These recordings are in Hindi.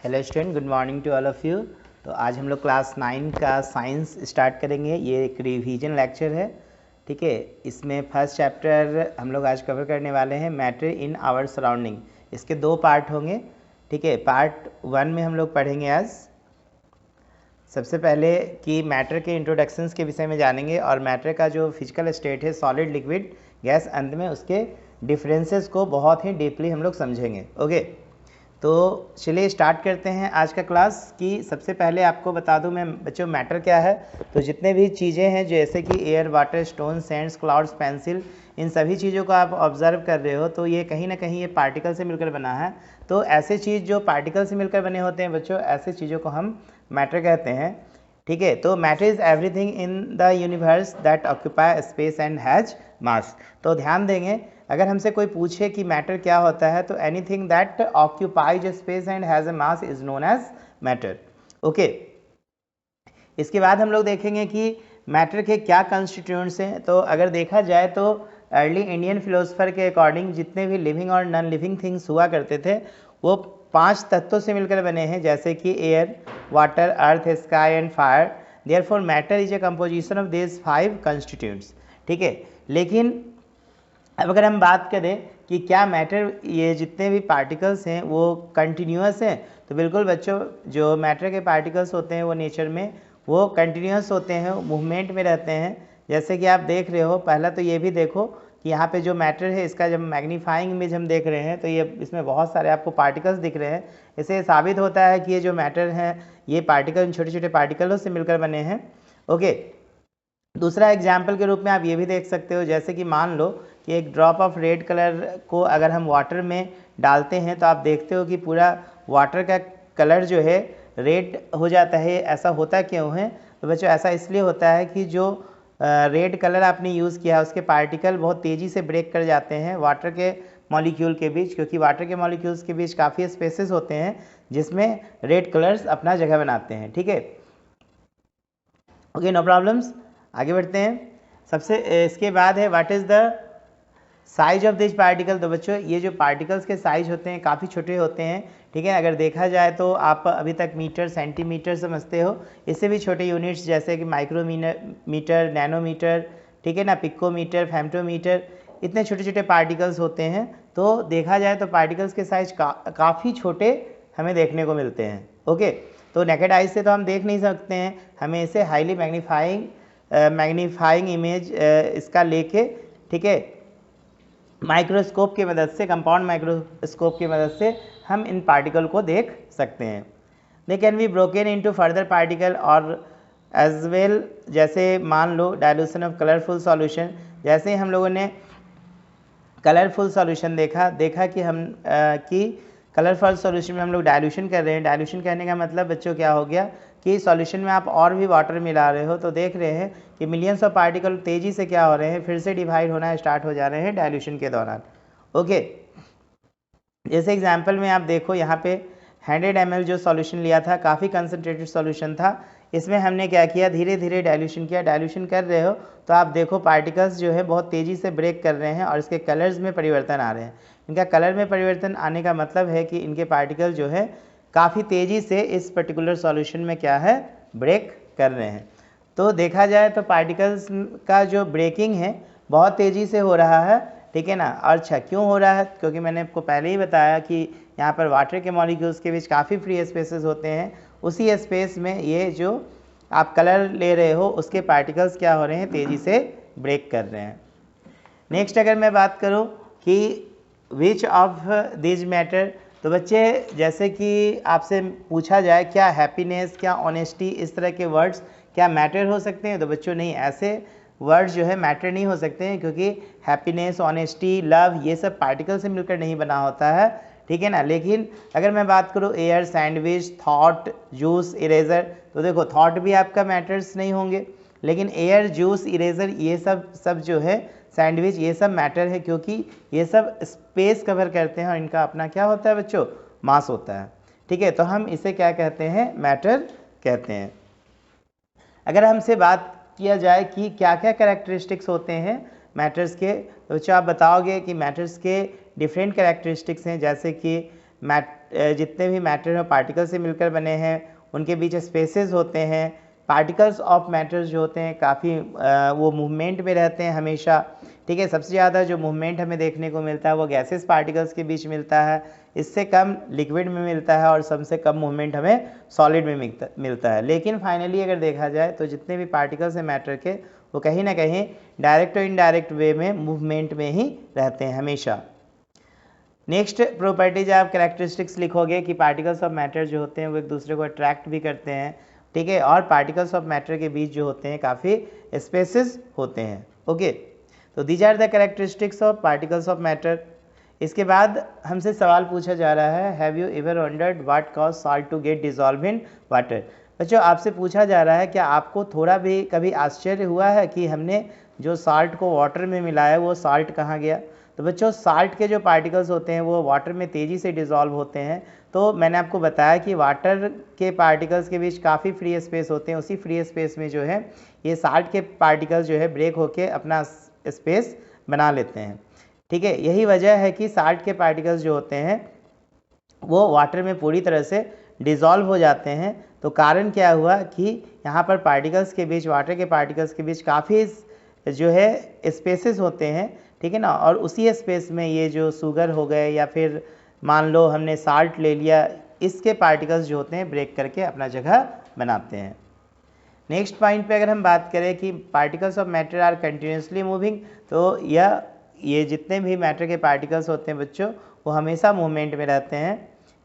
Hello student, good morning to all of you. तो आज हम लोग क्लास 9 का साइंस स्टार्ट करेंगे। ये एक रिवीजन लेक्चर है, ठीक है। इसमें फर्स्ट चैप्टर हम लोग आज कवर करने वाले हैं, मैटर इन आवर सराउंडिंग। इसके दो पार्ट होंगे, ठीक है। पार्ट 1 में हम लोग पढ़ेंगे आज सबसे पहले कि मैटर के इंट्रोडक्शंस के विषय में जानेंगे और मैटर का जो फिजिकल स्टेट है, सॉलिड, लिक्विड, गैस, अंत में उसके डिफरेंसेस को बहुत ही डीपली हम लोग समझेंगे। ओके, तो चलिए स्टार्ट करते हैं आज का क्लास। कि सबसे पहले आपको बता दूं मैं बच्चों, मैटर क्या है। तो जितने भी चीज़ें हैं जैसे कि air, water, stone, sands, clouds, pencil, इन सभी चीज़ों को आप ऑब्जर्व कर रहे हो तो ये कहीं ना कहीं ये पार्टिकल से मिलकर बना है। तो ऐसे चीज़ जो पार्टिकल से मिलकर बने होते हैं बच्चों, ऐसे चीज़ों को हम मैटर कहते हैं, ठीक है। तो matter is everything in the universe that occupy space and has मास। तो ध्यान देंगे, अगर हमसे कोई पूछे कि मैटर क्या होता है, तो anything that occupies space and has a mass is known as matter. Okay, इसके बाद हम लोग देखेंगे कि मैटर के क्या कंस्टिट्यूएंट्स हैं। तो अगर देखा जाए तो अर्ली इंडियन फिलोसफर के अकॉर्डिंग जितने भी लिविंग और नॉन लिविंग थिंग्स हुआ करते थे वो 5 तत्वों से मिलकर बने हैं, जैसे कि air, water, earth, sky and fire. Therefore matter is a composition of this 5 constituents, ठीक है। लेकिन अब अगर हम बात करें कि क्या मैटर, ये जितने भी पार्टिकल्स हैं वो कंटिन्यूअस हैं, तो बिल्कुल बच्चों, जो मैटर के पार्टिकल्स होते हैं वो नेचर में वो कंटिन्यूअस होते हैं, मूवमेंट में रहते हैं। जैसे कि आप देख रहे हो, पहला तो ये भी देखो कि यहाँ पे जो मैटर है इसका जब मैग्नीफाइंग इमेज हम देख रहे हैं तो ये इसमें बहुत सारे आपको पार्टिकल्स दिख रहे हैं। इससे साबित होता है कि ये जो मैटर हैं ये पार्टिकल छोटे छोटे पार्टिकलों से मिलकर बने हैं। ओके, दूसरा एग्जाम्पल के रूप में आप ये भी देख सकते हो, जैसे कि मान लो कि एक ड्रॉप ऑफ रेड कलर को अगर हम वाटर में डालते हैं तो आप देखते हो कि पूरा वाटर का कलर जो है रेड हो जाता है। ऐसा होता क्यों है? तो बच्चों ऐसा इसलिए होता है कि जो रेड कलर आपने यूज़ किया उसके पार्टिकल बहुत तेज़ी से ब्रेक कर जाते हैं वाटर के मॉलिक्यूल के बीच, क्योंकि वाटर के मॉलिक्यूल्स के बीच काफ़ी स्पेसेस होते हैं जिसमें रेड कलर्स अपना जगह बनाते हैं, ठीक है। ओके, नो प्रॉब्लम्स, आगे बढ़ते हैं। सबसे इसके बाद है what is the size of this particle. तो बच्चों ये जो पार्टिकल्स के साइज होते हैं काफ़ी छोटे होते हैं, ठीक है। अगर देखा जाए तो आप अभी तक मीटर, सेंटीमीटर समझते हो, इससे भी छोटे यूनिट्स जैसे कि माइक्रोमीटर, नैनोमीटर, ठीक है ना, पिकोमीटर, फेम्टोमीटर, इतने छोटे छोटे पार्टिकल्स होते हैं। तो देखा जाए तो पार्टिकल्स के साइज काफ़ी छोटे हमें देखने को मिलते हैं। ओके, तो नेकेड आइज से तो हम देख नहीं सकते हैं, हमें इसे हाईली मैग्नीफाइंग इमेज इसका लेके, ठीक है, माइक्रोस्कोप की मदद से, कंपाउंड माइक्रोस्कोप की मदद से हम इन पार्टिकल को देख सकते हैं। They can be broken into further particle और एज वेल, जैसे मान लो डाइल्यूशन ऑफ कलरफुल सॉल्यूशन। जैसे हम लोगों ने कलरफुल सॉल्यूशन देखा कि हम कि कलरफुल सॉल्यूशन में हम लोग डाइल्यूशन कर रहे हैं। डाइल्यूशन करने का मतलब बच्चों क्या हो गया कि सॉल्यूशन में आप और भी वाटर मिला रहे हो, तो देख रहे हैं कि मिलियंस ऑफ पार्टिकल तेज़ी से क्या हो रहे हैं, फिर से डिवाइड होना स्टार्ट हो जा रहे हैं डाइल्यूशन के दौरान। ओके, जैसे एग्जांपल में आप देखो यहाँ पे 100 ml जो सॉल्यूशन लिया था, काफ़ी कंसनट्रेटेड सॉल्यूशन था। इसमें हमने क्या किया, धीरे धीरे डाइल्यूशन किया। डाइल्यूशन कर रहे हो तो आप देखो पार्टिकल्स जो है बहुत तेज़ी से ब्रेक कर रहे हैं और इसके कलर्स में परिवर्तन आ रहे हैं। इनका कलर में परिवर्तन आने का मतलब है कि इनके पार्टिकल जो है काफ़ी तेज़ी से इस पर्टिकुलर सॉल्यूशन में क्या है, ब्रेक कर रहे हैं। तो देखा जाए तो पार्टिकल्स का जो ब्रेकिंग है बहुत तेज़ी से हो रहा है, ठीक है ना। और अच्छा क्यों हो रहा है, क्योंकि मैंने आपको पहले ही बताया कि यहाँ पर वाटर के मॉलिक्यूल्स के बीच काफ़ी फ्री स्पेसेस होते हैं। उसी स्पेस में ये जो आप कलर ले रहे हो उसके पार्टिकल्स क्या हो रहे हैं, तेज़ी से ब्रेक कर रहे हैं। नेक्स्ट अगर मैं बात करूँ कि विच ऑफ दिस मैटर, तो बच्चे जैसे कि आपसे पूछा जाए क्या हैप्पीनेस, क्या ऑनेस्टी, इस तरह के वर्ड्स क्या मैटर हो सकते हैं, तो बच्चों नहीं, ऐसे वर्ड्स जो है मैटर नहीं हो सकते हैं, क्योंकि हैप्पीनेस, ऑनेस्टी, लव, ये सब पार्टिकल से मिलकर नहीं बना होता है, ठीक है ना। लेकिन अगर मैं बात करूँ air, sandwich, thought, juice, eraser, तो देखो थॉट भी आपका मैटर्स नहीं होंगे, लेकिन एयर, जूस, इरेजर, ये सब जो है, सैंडविच, ये सब मैटर है, क्योंकि ये सब स्पेस कवर करते हैं और इनका अपना क्या होता है बच्चों, मास होता है, ठीक है। तो हम इसे क्या कहते हैं, मैटर कहते हैं। अगर हमसे बात किया जाए कि क्या क्या कैरेक्टरिस्टिक्स होते हैं मैटर्स के, तो बच्चों आप बताओगे कि मैटर्स के डिफरेंट कैरेक्टरिस्टिक्स हैं, जैसे कि जितने भी मैटर और पार्टिकल से मिलकर बने हैं उनके बीच स्पेसेस होते हैं। पार्टिकल्स ऑफ मैटर जो होते हैं काफ़ी वो मूवमेंट में रहते हैं हमेशा, ठीक है। सबसे ज़्यादा जो मूवमेंट हमें देखने को मिलता है वो गैसेस पार्टिकल्स के बीच मिलता है, इससे कम लिक्विड में मिलता है और सबसे कम मूवमेंट हमें सॉलिड में मिलता है। लेकिन फाइनली अगर देखा जाए तो जितने भी पार्टिकल्स हैं मैटर के वो कहीं ना कहीं डायरेक्ट और इनडायरेक्ट वे में मूवमेंट में ही रहते हैं हमेशा। नेक्स्ट प्रॉपर्टीज आप कैरेक्टरिस्टिक्स लिखोगे कि पार्टिकल्स ऑफ मैटर जो होते हैं वो एक दूसरे को अट्रैक्ट भी करते हैं, ठीक है, और पार्टिकल्स ऑफ मैटर के बीच जो होते हैं काफ़ी स्पेसेस होते हैं। ओके, तो these are the characteristics of particles of matter. इसके बाद हमसे सवाल पूछा जा रहा है, have you ever wondered what cause salt to get dissolve in water. बच्चों आपसे पूछा जा रहा है क्या आपको थोड़ा भी कभी आश्चर्य हुआ है कि हमने जो साल्ट को वाटर में मिलाया वो साल्ट कहाँ गया। तो बच्चों साल्ट के जो पार्टिकल्स होते हैं वो वाटर में तेज़ी से डिज़ोल्व होते हैं। तो मैंने आपको बताया कि वाटर के पार्टिकल्स के बीच काफ़ी फ्री स्पेस होते हैं, उसी फ्री स्पेस में जो है ये साल्ट के पार्टिकल्स जो है ब्रेक होके अपना स्पेस बना लेते हैं, ठीक है। यही वजह है कि साल्ट के पार्टिकल्स जो होते हैं वो वाटर में पूरी तरह से डिज़ोल्व हो जाते हैं। तो कारण क्या हुआ कि यहाँ पर पार्टिकल्स के बीच, वाटर के पार्टिकल्स के बीच काफ़ी जो है स्पेसेस होते हैं, ठीक है ना, और उसी स्पेस में ये जो शुगर हो गए या फिर मान लो हमने साल्ट ले लिया, इसके पार्टिकल्स जो होते हैं ब्रेक करके अपना जगह बनाते हैं। नेक्स्ट पॉइंट पे अगर हम बात करें कि particles of matter are continuously moving, तो ये जितने भी मैटर के पार्टिकल्स होते हैं बच्चों वो हमेशा मूवमेंट में रहते हैं,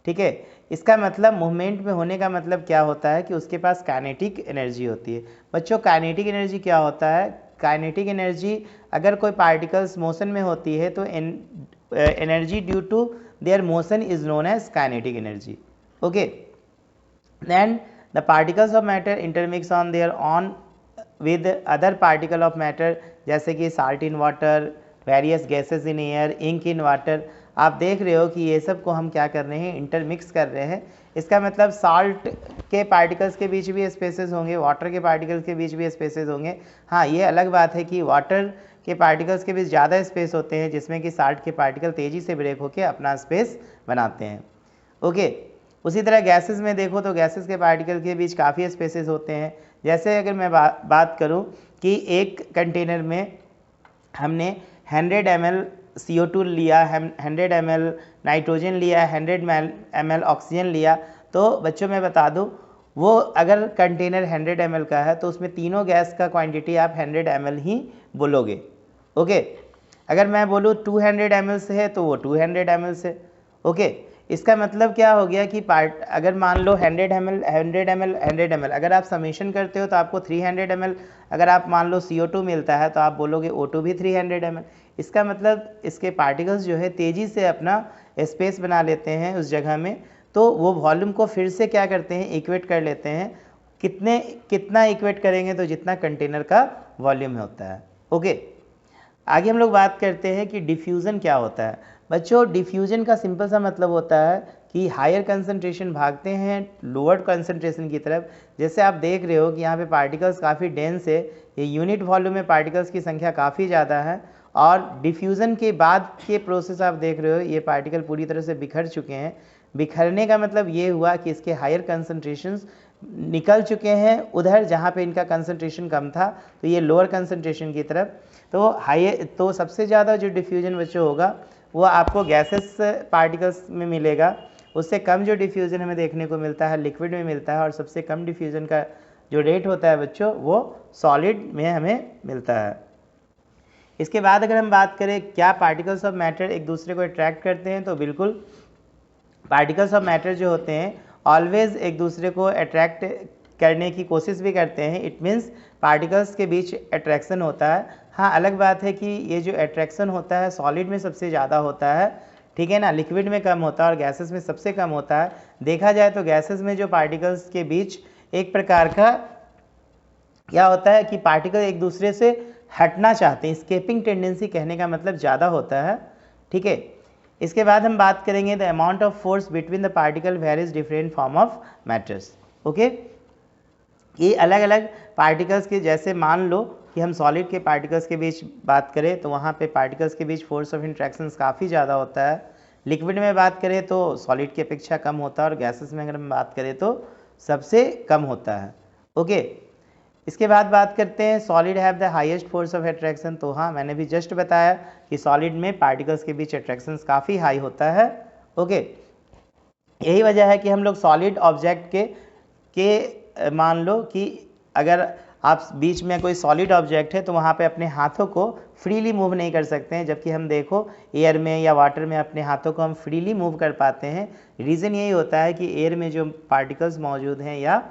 ठीक है। इसका मतलब मूवमेंट में होने का मतलब क्या होता है कि उसके पास काइनेटिक एनर्जी होती है। बच्चों काइनेटिक एनर्जी क्या होता है, काइनेटिक एनर्जी अगर कोई पार्टिकल्स मोशन में होती है तो energy due to their motion is known as kinetic energy. Okay, then the particles of matter intermix on their on with other particle of matter, जैसे कि salt in water, various gases in air, ink in water. आप देख रहे हो कि ये सब को हम क्या कर रहे हैं, इंटरमिक्स कर रहे हैं। इसका मतलब साल्ट के पार्टिकल्स के बीच भी स्पेसेस होंगे, वाटर के पार्टिकल्स के बीच भी स्पेसेस होंगे। हाँ, ये अलग बात है कि वाटर के पार्टिकल्स के बीच ज़्यादा स्पेस होते हैं जिसमें कि साल्ट के पार्टिकल तेज़ी से ब्रेक होकर अपना स्पेस बनाते हैं। ओके, उसी तरह गैसेस में देखो तो गैसेस के पार्टिकल के बीच काफ़ी स्पेसेस होते हैं। जैसे अगर मैं बात करूँ कि एक कंटेनर में हमने 100 ml CO2 लिया, 100 ml नाइट्रोजन लिया, 100 ml ऑक्सीजन लिया, तो बच्चों मैं बता दूं वो अगर कंटेनर 100 ml का है तो उसमें तीनों गैस का क्वांटिटी आप 100 ml ही बोलोगे। ओके, अगर मैं बोलूँ 200 ml से है तो वो 200 ml से। ओके, इसका मतलब क्या हो गया कि अगर मान लो 100 ml अगर आप समेशन करते हो तो आपको 300 ml, अगर आप मान लो CO2 मिलता है तो आप बोलोगे O2 भी 300 ml। इसका मतलब इसके पार्टिकल्स जो है तेज़ी से अपना स्पेस बना लेते हैं उस जगह में, तो वो वॉल्यूम को फिर से क्या करते हैं, इक्वेट कर लेते हैं। कितना इक्वेट करेंगे तो जितना कंटेनर का वॉल्यूम होता है। ओके, आगे हम लोग बात करते हैं कि डिफ्यूज़न क्या होता है। बच्चों डिफ्यूजन का सिंपल सा मतलब होता है कि हायर कंसंट्रेशन भागते हैं लोअर कंसंट्रेशन की तरफ। जैसे आप देख रहे हो कि यहाँ पे पार्टिकल्स काफ़ी डेंस है, ये यूनिट वॉल्यूम में पार्टिकल्स की संख्या काफ़ी ज़्यादा है, और डिफ्यूज़न के बाद के प्रोसेस आप देख रहे हो ये पार्टिकल पूरी तरह से बिखर चुके हैं। बिखरने का मतलब ये हुआ कि इसके हायर कंसंट्रेशंस निकल चुके हैं उधर जहाँ पे इनका कंसंट्रेशन कम था, तो ये लोअर कंसंट्रेशन की तरफ। तो सबसे ज़्यादा जो डिफ्यूजन बच्चों होगा वो आपको गैसेस पार्टिकल्स में मिलेगा। उससे कम जो डिफ्यूज़न हमें देखने को मिलता है लिक्विड में मिलता है, और सबसे कम डिफ्यूज़न का जो रेट होता है बच्चों वो सॉलिड में हमें मिलता है। इसके बाद अगर हम बात करें क्या पार्टिकल्स ऑफ मैटर एक दूसरे को अट्रैक्ट करते हैं, तो बिल्कुल पार्टिकल्स ऑफ मैटर जो होते हैं ऑलवेज एक दूसरे को अट्रैक्ट करने की कोशिश भी करते हैं। इट मीन्स पार्टिकल्स के बीच अट्रैक्शन होता है। हाँ, अलग बात है कि ये जो अट्रैक्शन होता है सॉलिड में सबसे ज़्यादा होता है, ठीक है ना, लिक्विड में कम होता है और गैसेस में सबसे कम होता है। देखा जाए तो गैसेस में जो पार्टिकल्स के बीच एक प्रकार का क्या होता है कि पार्टिकल एक दूसरे से हटना चाहते हैं, स्केपिंग टेंडेंसी कहने का मतलब ज़्यादा होता है, ठीक है। इसके बाद हम बात करेंगे the amount of force between the particle varies different form of matters. Okay, ये अलग अलग पार्टिकल्स के, जैसे मान लो कि हम सॉलिड के पार्टिकल्स के बीच बात करें तो वहाँ पे पार्टिकल्स के बीच फोर्स ऑफ इंट्रैक्शंस काफ़ी ज़्यादा होता है, लिक्विड में बात करें तो सॉलिड की अपेक्षा कम होता है, और गैसेस में अगर हम बात करें तो सबसे कम होता है। ओके, इसके बाद बात करते हैं solid have the highest force of attraction. तो हाँ, मैंने भी जस्ट बताया कि सॉलिड में पार्टिकल्स के बीच अट्रैक्शन काफ़ी हाई होता है। ओके, यही वजह है कि हम लोग सॉलिड ऑब्जेक्ट के मान लो कि अगर आप बीच में कोई सॉलिड ऑब्जेक्ट है तो वहाँ पे अपने हाथों को फ्रीली मूव नहीं कर सकते हैं, जबकि हम देखो एयर में या वाटर में अपने हाथों को हम फ्रीली मूव कर पाते हैं। रीज़न यही होता है कि एयर में जो पार्टिकल्स मौजूद हैं या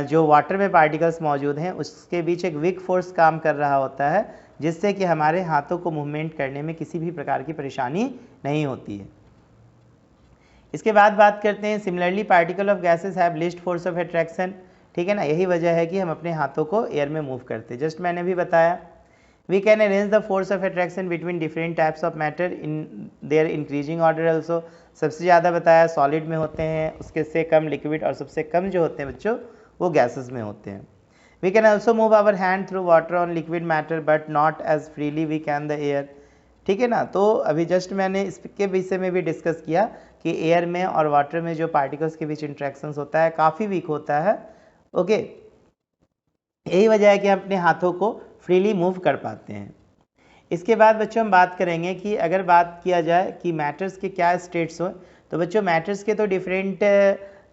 जो वाटर में पार्टिकल्स मौजूद हैं उसके बीच एक वीक फोर्स काम कर रहा होता है, जिससे कि हमारे हाथों को मूवमेंट करने में किसी भी प्रकार की परेशानी नहीं होती है। इसके बाद बात करते हैं similarly particle of gases have least force of attraction. ठीक है ना, यही वजह है कि हम अपने हाथों को एयर में मूव करते हैं। जस्ट मैंने भी बताया we can arrange the force of attraction between different types of matter in their increasing order also. सबसे ज़्यादा बताया सॉलिड में होते हैं, उसके से कम लिक्विड, और सबसे कम जो होते हैं बच्चों वो गैसेस में होते हैं। We can also move our hand through water on liquid matter but not as freely we can the air. ठीक है ना, तो अभी जस्ट मैंने इसके विषय में भी डिस्कस किया कि एयर में और वाटर में जो पार्टिकल्स के बीच इंट्रैक्शंस होता है काफ़ी वीक होता है। ओके, यही वजह है कि हम अपने हाथों को फ्रीली मूव कर पाते हैं। इसके बाद बच्चों हम बात करेंगे कि अगर बात किया जाए कि मैटर्स के क्या स्टेट्स हो, तो बच्चों मैटर्स के तो डिफरेंट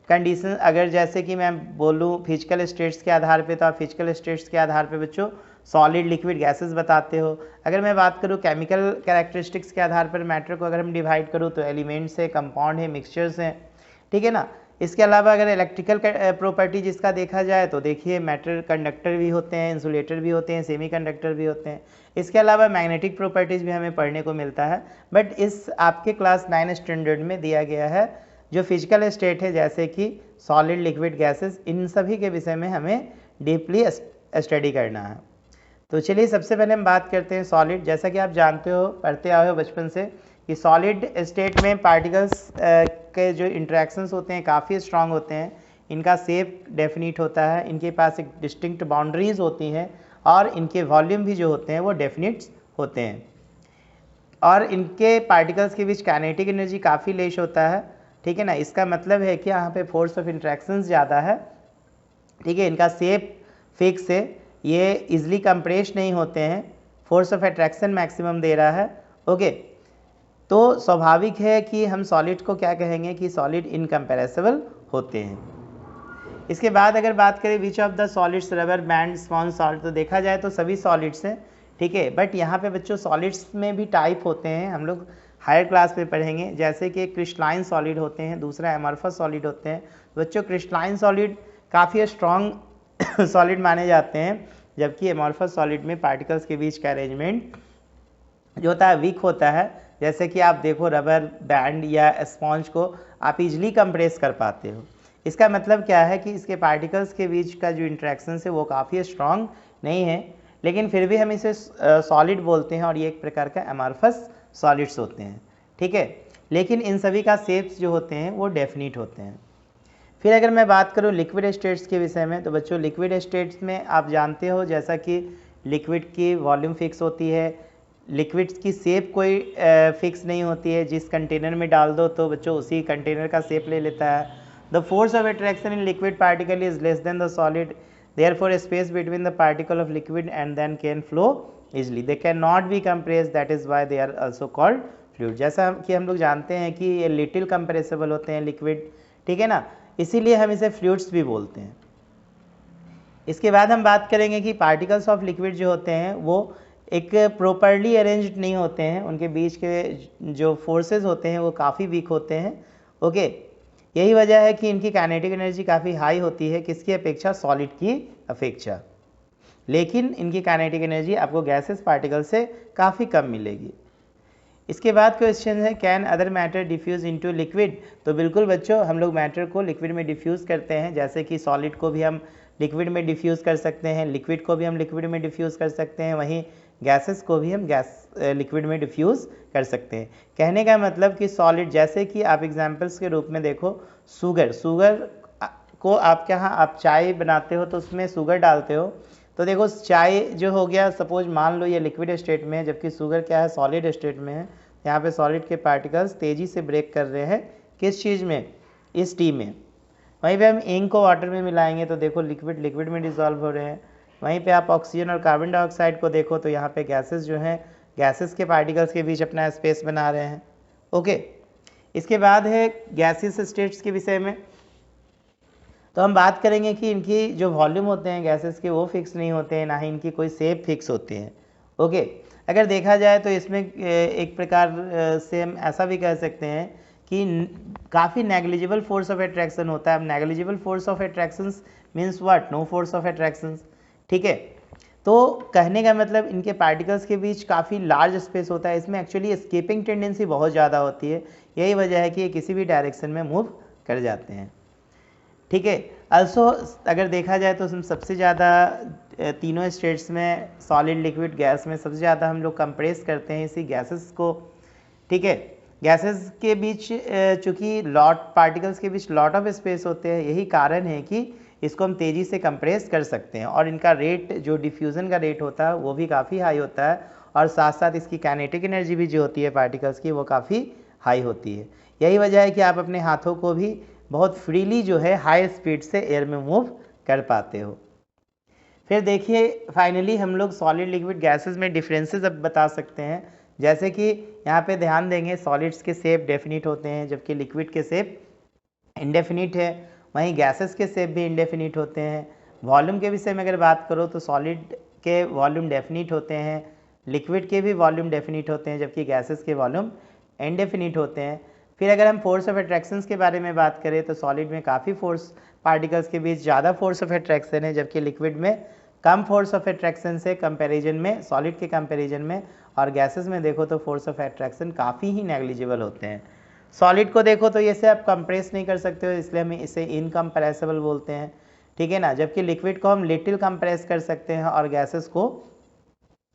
कंडीशन, अगर जैसे कि मैं बोलूँ फिजिकल स्टेट्स के आधार पे, तो आप फिजिकल स्टेट्स के आधार पे बच्चों सॉलिड लिक्विड गैसेस बताते हो। अगर मैं बात करूँ केमिकल कैरेक्टरिस्टिक्स के आधार पर मैटर को अगर हम डिवाइड करूँ तो एलिमेंट्स है, कंपाउंड है, मिक्सचर्स हैं। ठीक है ना, इसके अलावा अगर इलेक्ट्रिकल प्रॉपर्टी जिसका देखा जाए तो देखिए मैटर कंडक्टर भी होते हैं, इंसुलेटर भी होते हैं, सेमीकंडक्टर भी होते हैं। इसके अलावा मैग्नेटिक प्रॉपर्टीज़ भी हमें पढ़ने को मिलता है, बट इस आपके क्लास 9 स्टैंडर्ड में दिया गया है जो फिजिकल स्टेट है जैसे कि सॉलिड लिक्विड गैसेस, इन सभी के विषय में हमें डीपली स्टडी करना है। तो चलिए सबसे पहले हम बात करते हैं सॉलिड। जैसा कि आप जानते हो, पढ़ते आए हो बचपन से कि सॉलिड स्टेट में पार्टिकल्स के जो इंटरेक्शंस होते हैं काफ़ी स्ट्रांग होते हैं, इनका शेप डेफिनिट होता है, इनके पास एक डिस्टिंक्ट बाउंड्रीज होती हैं, और इनके वॉल्यूम भी जो होते हैं वो डेफिनिट होते हैं, और इनके पार्टिकल्स के बीच काइनेटिक एनर्जी काफ़ी लेस होता है। ठीक है ना, इसका मतलब है कि यहाँ पे फोर्स ऑफ इंट्रैक्शंस ज़्यादा है। ठीक है, इनका शेप फिक्स है, ये इजली कंप्रेस नहीं होते हैं, फोर्स ऑफ अट्रैक्शन मैक्सिमम दे रहा है। ओके, तो स्वाभाविक है कि हम सॉलिड को क्या कहेंगे कि सॉलिड इनकम्पैरेबल होते हैं। इसके बाद अगर बात करें which of the solids rubber band sponge salt, तो देखा जाए तो सभी सॉलिड्स हैं। ठीक है, बट यहाँ पे बच्चों सॉलिड्स में भी टाइप होते हैं, हम लोग हायर क्लास में पढ़ेंगे, जैसे कि क्रिस्टलाइन सॉलिड होते हैं, दूसरा एमॉर्फस सॉलिड होते हैं। बच्चों क्रिस्टलाइन सॉलिड काफ़ी स्ट्रॉन्ग सॉलिड माने जाते हैं, जबकि एमॉर्फस सॉलिड में पार्टिकल्स के बीच का अरेंजमेंट जो होता है वीक होता है। जैसे कि आप देखो रबर बैंड या स्पॉन्ज को आप इजली कंप्रेस कर पाते हो, इसका मतलब क्या है कि इसके पार्टिकल्स के बीच का जो इंट्रैक्शन है वो काफ़ी स्ट्रॉन्ग नहीं है, लेकिन फिर भी हम इसे सॉलिड बोलते हैं, और ये एक प्रकार का एमॉर्फस सॉलिड्स होते हैं। ठीक है, लेकिन इन सभी का शेप्स जो होते हैं वो डेफिनिट होते हैं। फिर अगर मैं बात करूँ लिक्विड स्टेट्स के विषय में, तो बच्चों लिक्विड स्टेट्स में आप जानते हो जैसा कि लिक्विड की वॉल्यूम फिक्स होती है, लिक्विड की शेप कोई फिक्स नहीं होती है, जिस कंटेनर में डाल दो तो बच्चों उसी कंटेनर का शेप ले लेता है। The force of attraction in liquid particle is less than the solid, therefore space between the particle of liquid and then can flow easily, they can not be compress, that is why they are also called fluid. जैसा कि हम लोग जानते हैं कि ये लिटिल कंप्रेसिबल होते हैं लिक्विड, ठीक है ना, इसीलिए हम इसे फ्लूइड्स भी बोलते हैं। इसके बाद हम बात करेंगे कि पार्टिकल्स ऑफ लिक्विड जो होते हैं वो एक प्रॉपरली अरेंज्ड नहीं होते हैं, उनके बीच के जो फोर्सेस होते हैं वो काफ़ी वीक होते हैं। ओके, यही वजह है कि इनकी काइनेटिक एनर्जी काफ़ी हाई होती है, किसकी अपेक्षा, सॉलिड की अपेक्षा, लेकिन इनकी काइनेटिक एनर्जी आपको गैसेस पार्टिकल से काफ़ी कम मिलेगी। इसके बाद क्वेश्चन है can other matter diffuse into liquid, तो बिल्कुल बच्चों हम लोग मैटर को लिक्विड में डिफ्यूज़ करते हैं, जैसे कि सॉलिड को भी हम लिक्विड में डिफ्यूज़ कर सकते हैं, लिक्विड को भी हम लिक्विड में डिफ्यूज़ कर सकते हैं, वहीं गैसेस को भी हम लिक्विड में डिफ्यूज़ कर सकते हैं। कहने का मतलब कि सॉलिड, जैसे कि आप एग्जांपल्स के रूप में देखो शुगर को आप क्या आप चाय बनाते हो तो उसमें शुगर डालते हो, तो देखो चाय जो हो गया, सपोज मान लो ये लिक्विड स्टेट में है जबकि शुगर क्या है, सॉलिड स्टेट में है, यहाँ पे सॉलिड के पार्टिकल्स तेज़ी से ब्रेक कर रहे हैं किस चीज़ में, इस टी में। वहीं पे हम इंक को वाटर में मिलाएंगे तो देखो लिक्विड लिक्विड में डिज़ोल्व हो रहे हैं। वहीं पे आप ऑक्सीजन और कार्बन डाइऑक्साइड को देखो तो यहाँ पे गैसेस जो हैं, गैसेस के पार्टिकल्स के बीच अपना स्पेस बना रहे हैं। ओके, इसके बाद है गैसियस स्टेट्स के विषय में। तो हम बात करेंगे कि इनकी जो वॉल्यूम होते हैं गैसेस के वो फिक्स नहीं होते हैं, ना ही इनकी कोई शेप फिक्स होती है। ओके, अगर देखा जाए तो इसमें एक प्रकार से हम ऐसा भी कह सकते हैं कि काफ़ी नेग्लिजिबल फोर्स ऑफ अट्रैक्शन होता है। अब negligible force of attractions means what, no force of attractions, ठीक है। तो कहने का मतलब इनके पार्टिकल्स के बीच काफ़ी लार्ज स्पेस होता है, इसमें एक्चुअली एस्केपिंग टेंडेंसी बहुत ज़्यादा होती है। यही वजह है कि ये किसी भी डायरेक्शन में मूव कर जाते हैं, ठीक है। अल्सो अगर देखा जाए तो सबसे ज़्यादा तीनों स्टेट्स में सॉलिड लिक्विड गैस में सबसे ज़्यादा हम लोग कंप्रेस करते हैं इसी गैसेस को, ठीक है। गैसेस के बीच चूँकि पार्टिकल्स के बीच लॉट ऑफ स्पेस होते हैं, यही कारण है कि इसको हम तेज़ी से कंप्रेस कर सकते हैं। और इनका रेट जो डिफ्यूज़न का रेट होता है वो भी काफ़ी हाई होता है, और साथ साथ इसकी काइनेटिक एनर्जी भी जो होती है पार्टिकल्स की वो काफ़ी हाई होती है। यही वजह है कि आप अपने हाथों को भी बहुत फ्रीली जो है हाई स्पीड से एयर में मूव कर पाते हो। फिर देखिए फाइनली हम लोग सॉलिड लिक्विड गैसेस में डिफरेंसेस अब बता सकते हैं। जैसे कि यहाँ पे ध्यान देंगे सॉलिड्स के शेप डेफिनिट होते हैं जबकि लिक्विड के शेप इंडेफिनिट है, वहीं गैसेस के शेप भी इंडेफिनिट होते हैं। वॉल्यूम के विषय में अगर बात करो तो सॉलिड के वॉल्यूम डेफिनिट होते हैं, लिक्विड के भी वॉल्यूम डेफिनिट होते हैं, जबकि गैसेस के वॉल्यूम इंडेफिनिट होते हैं। फिर अगर हम फोर्स ऑफ अट्रैक्शंस के बारे में बात करें तो सॉलिड में काफ़ी फोर्स, पार्टिकल्स के बीच ज़्यादा फोर्स ऑफ अट्रैक्शन है, जबकि लिक्विड में कम फोर्स ऑफ अट्रैक्शन से कंपैरिजन में, सॉलिड के कंपैरिजन में। और गैसेस में देखो तो फोर्स ऑफ अट्रैक्शन काफ़ी ही नेग्लिजिबल होते हैं। सॉलिड को देखो तो इसे आप कंप्रेस नहीं कर सकते हो, इसलिए हम इसे इनकम्प्रेसिबल बोलते हैं, ठीक है ना। जबकि लिक्विड को हम लिटिल कंप्रेस कर सकते हैं और गैसेस को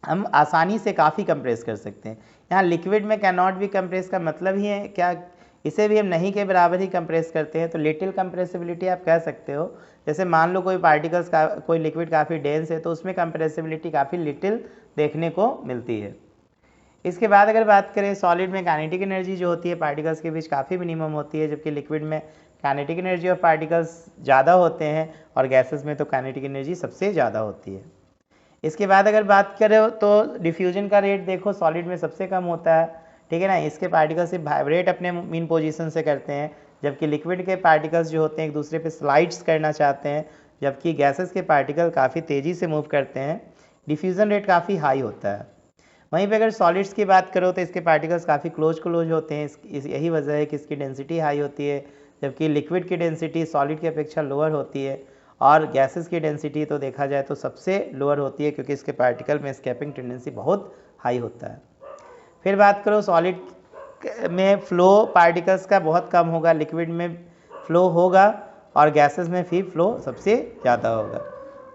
हम आसानी से काफ़ी कंप्रेस कर सकते हैं। यहाँ लिक्विड में कैन नॉट बी कंप्रेस का मतलब ही है क्या, इसे भी हम नहीं के बराबर ही कंप्रेस करते हैं। तो लिटिल कंप्रेसिबिलिटी आप कह सकते हो। जैसे मान लो कोई पार्टिकल्स का, कोई लिक्विड काफ़ी डेंस है तो उसमें कंप्रेसिबिलिटी काफ़ी लिटिल देखने को मिलती है। इसके बाद अगर बात करें सॉलिड में काइनेटिक एनर्जी जो होती है पार्टिकल्स के बीच काफ़ी मिनिमम होती है, जबकि लिक्विड में काइनेटिक एनर्जी ऑफ पार्टिकल्स ज़्यादा होते हैं और गैसेस में तो काइनेटिक एनर्जी सबसे ज़्यादा होती है। इसके बाद अगर बात करें तो डिफ्यूजन का रेट देखो सॉलिड में सबसे कम होता है, ठीक है ना। इसके पार्टिकल्स सिर्फ वाइब्रेट अपने मीन पोजीशन से करते हैं, जबकि लिक्विड के पार्टिकल्स जो होते हैं एक दूसरे पे स्लाइड्स करना चाहते हैं, जबकि गैसेस के पार्टिकल काफ़ी तेज़ी से मूव करते हैं। डिफ्यूज़न रेट काफ़ी हाई होता है। वहीं पे अगर सॉलिड्स की बात करो तो इसके पार्टिकल्स काफ़ी क्लोज होते हैं, यही वजह है कि इसकी डेंसिटी हाई होती है, जबकि लिक्विड की डेंसिटी सॉलिड की अपेक्षा लोअर होती है। और गैसेस की डेंसिटी तो देखा जाए तो सबसे लोअर होती है, क्योंकि इसके पार्टिकल में एस्केपिंग टेंडेंसी बहुत हाई होता है। फिर बात करो सॉलिड में फ्लो पार्टिकल्स का बहुत कम होगा, लिक्विड में फ्लो होगा और गैसेस में भी फ्लो सबसे ज़्यादा होगा।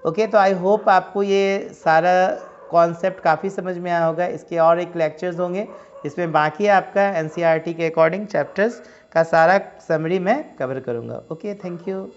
ओके, तो आई होप आपको ये सारा कॉन्सेप्ट काफ़ी समझ में आया होगा। इसके और एक लेक्चर्स होंगे जिसमें बाकी आपका एनसीईआरटी के अकॉर्डिंग चैप्टर्स का सारा समरी मैं कवर करूँगा। Okay, thank you.